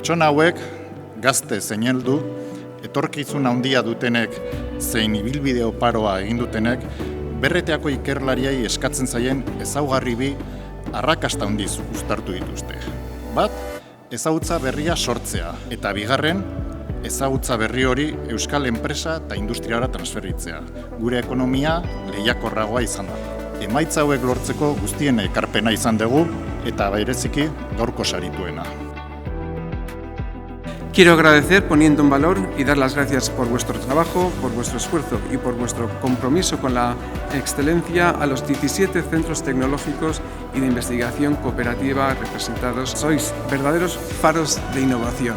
Pertsona hauek, gazte zein heldu, etorkizun handia dutenek zein ibilbide oparoa egin dutenek, berreteako ikerlariai eskatzen zaien ezaugarri bi arrakasta handiz uztartu dituzte. Bat, ezagutza berria sortzea, eta bigarren, ezagutza berri hori euskal enpresa eta industriara transferitzea. Gure ekonomia lehiakorragoa izan da. Emaitza hauek lortzeko guztien ekarpena izan dugu eta bereziki gaurko sarituena. Quiero agradecer poniendo en valor y dar las gracias por vuestro trabajo, por vuestro esfuerzo y por vuestro compromiso con la excelencia a los 17 centros tecnológicos y de investigación cooperativa representados. Sois verdaderos faros de innovación.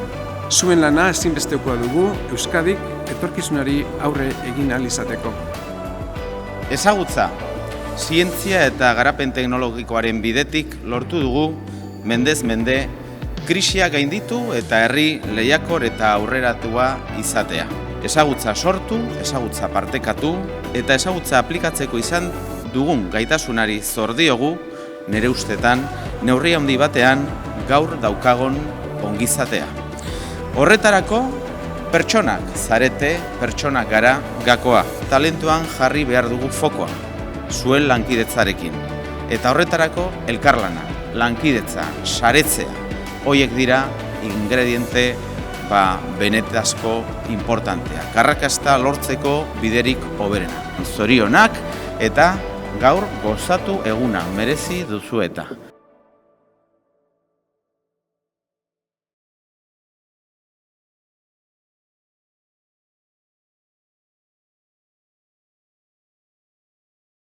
Zuen lana ezinbestekoa dugu Euskadik etorkizunari aurre egin ahal izateko. Ezagutza, zientzia eta garapen teknologikoaren bidetik lortu dugu mendez mende krisia gainditu eta herri lehiakor eta aurreratua izatea. Ezagutza sortu, ezagutza partekatu eta ezagutza aplikatzeko izan dugun gaitasunari zor diogu, nire ustetan, neurri handi batean gaur daukagon ongizatea. Horretarako, pertsonak zarete, pertsonak gara gakoa. Talentuan jarri behar dugu fokoa, zuen lankidetzarekin. Eta horretarako, elkarlana, lankidetza, saretzea. Hoiek dira ingrediente benetazko importantea. Arrakasta lortzeko biderik hoberena. Zorionak eta gaur gozatu eguna merezi duzu eta.